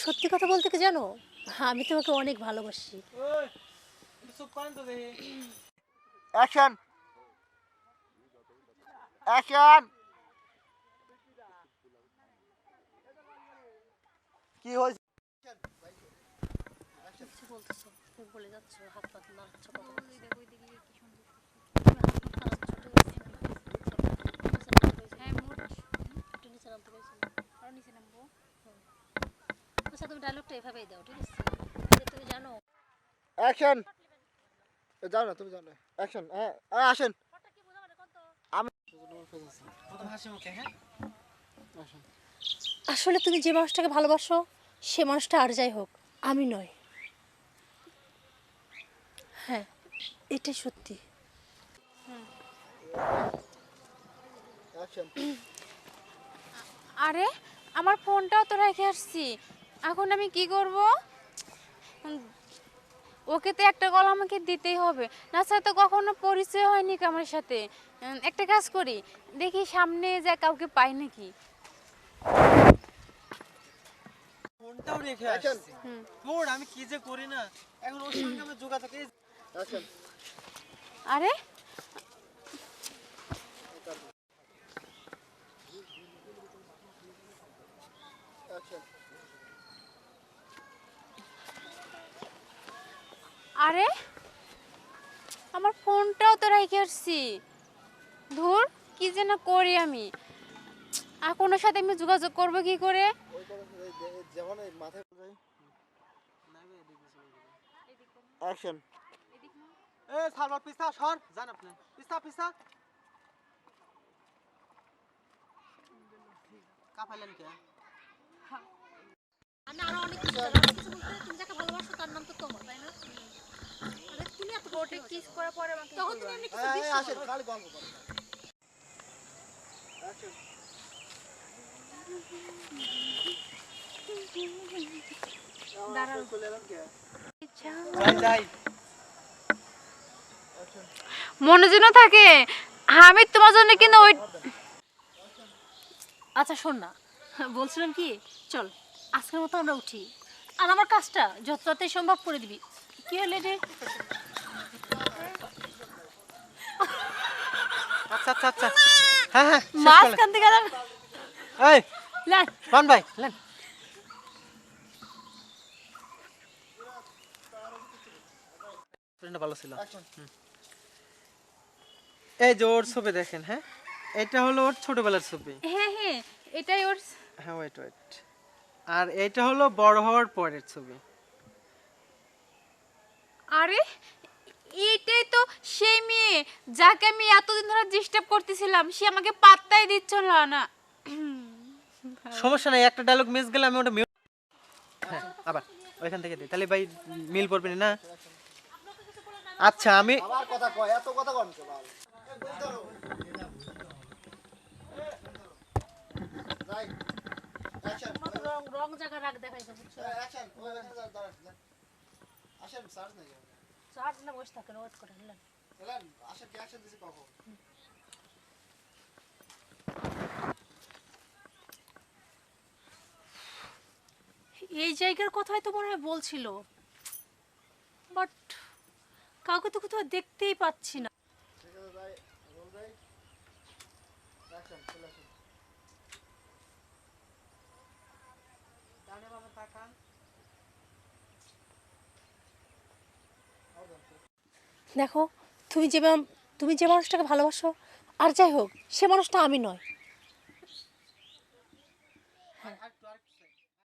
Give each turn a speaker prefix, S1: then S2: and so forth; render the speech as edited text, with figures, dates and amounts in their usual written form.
S1: সত্যি কথা বলতে কি জানো, আমি তোমাকে অনেক ভালোবাসি।
S2: Action action. কি হয়েছে?
S1: কিছু বলতেছো, তুমি বলে যাচ্ছ, হাত পা নাড়াচ্ছ, কথা বলছো। একটু নিচে নামতে পেরেছি না? আরো নিচে নামবো। আচ্ছা তুমি ডায়লগটা এভাবেই দাও, ঠিক আছে? যে তুমি জানো
S2: অ্যাকশন। যাও না, তুমি যাও না। অ্যাকশন। হ্যাঁ হ্যাঁ, আসেন। আমি প্রথম হাসি মুখে। হ্যাঁ আসেন।
S1: আসলে তুমি যে মানুষটাকে ভালোবাসো সে মানুষটা আর যাই হোক আমি নয়। হ্যাঁ, এটাই সত্যি।
S2: অ্যাকশন।
S3: আরে আমার ফোনটাও তো রেখে আসছি, এখন আমি কি করব? ওকে তো একটা কল আমাকে দিতেই হবে, না ছাড়া তো কখনো পরিচয় হয়নি আমার সাথে। একটা কাজ করি, দেখি সামনে যা কাউকে পাই নাকি।
S4: ফোনটাও রেখে আসছি। ফোন আমি কি যে করি না, এখন ওর সঙ্গে আমার যোগাযোগ।
S2: অ্যাকশন।
S3: আরে
S2: অ্যাকশন।
S3: আরে আমার ফোনটাও তো রেখে আসছি। ধুর, কি যে না করি আমি, এখন ওর সাথে আমি যোগাযোগ করবো কি করে?
S2: ওই করে যেমন এই মাথায় যাই। অ্যাকশন।
S4: এ সালমান পিস্তা সর, জান আপনি পিস্তা পিস্তা কাপাইলেন কে?
S1: আমি আরো অনেক কিছু জানি, অনেক কিছু বলতে তুমি যাকে ভালোবাসো তার নাম তো তোমার, তাই না? আরে তুমি এত
S3: কোর্টে কিস করার পরে আমাকে
S1: তখন তুমি এমনি কিছু
S2: এই
S1: বিশ্বাস
S2: আসেন,
S1: করো।
S2: খালি গল্প করো। অ্যাকশন।
S3: দাঁড়াও।
S2: চলে এলাম কে?
S4: যাই যাই।
S2: অ্যাকশন।
S3: মনে যেন থাকে আমি তোমার জন্য কিন্তু ওই।
S1: আচ্ছা শোন না, বলছিলাম কি, চল আজকের মতো আমরা উঠি, আর আমার কাজটা যত তাড়াতাড়ি সম্ভব করে দিবি। কি হলো রে?
S4: আচ্ছা আচ্ছা আচ্ছা, হ্যাঁ হ্যাঁ শেষ
S1: মাছ
S4: করলেন।
S1: কানতে গেলাম।
S4: এই
S1: লেন
S4: রন ভাই লেন। ফ্রেন্ডটা ভালো ছিল।
S2: অ্যাকশন।
S4: এই যে ওর ছবি দেখেন, হ্যাঁ এটা হলো ওর ছোটবেলার ছবি।
S3: হ্যাঁ হ্যাঁ, এটাই ওর।
S4: হ্যাঁ ওয়েট ওয়েট, আর এটা হলো বড় হওয়ার পরের ছবি।
S3: আরে এইটাই তো সেই মেয়ে যাকে আমি এতদিন ধরে ডিস্টার্ব করতেছিলাম, সে আমাকে পাত্তাই দিচ্ছিল না।
S4: সমস্যা নাই, একটা ডায়লগ মিস গেলে আমি ওটা হ্যাঁ আবার ওইখান থেকে দিই, তাহলে ভাই মিল পড়বে না। আচ্ছা আমি
S2: আবার কথা কয়, এত কথা কন কে ভাই? যাই। অ্যাকশন।
S1: রং রং জায়গা রাখ দেখাইছো, বুঝছো?
S2: অ্যাকশন। ওই অ্যাকশন দাঁড়ান। আসেন, সার্চ নাই।
S1: চার না বসে থাকেন, ওয়েট করেন। লেন
S2: চলেন, আসেন, কি অ্যাকশন দিছি কখন?
S1: এই জায়গার কথাই তো মনে হয় বলছিল, বাট কাউকে তো কোথাও দেখতেই পাচ্ছি না।
S2: ঠিক আছে, যাই। রোল যাই। অ্যাকশন, চলে আসেন।
S4: ডানে বামে তাকান।
S1: দেখো, তুমি যে মানুষটাকে ভালোবাসো আর যাই হোক সে মানুষটা আমি নয়।
S4: আর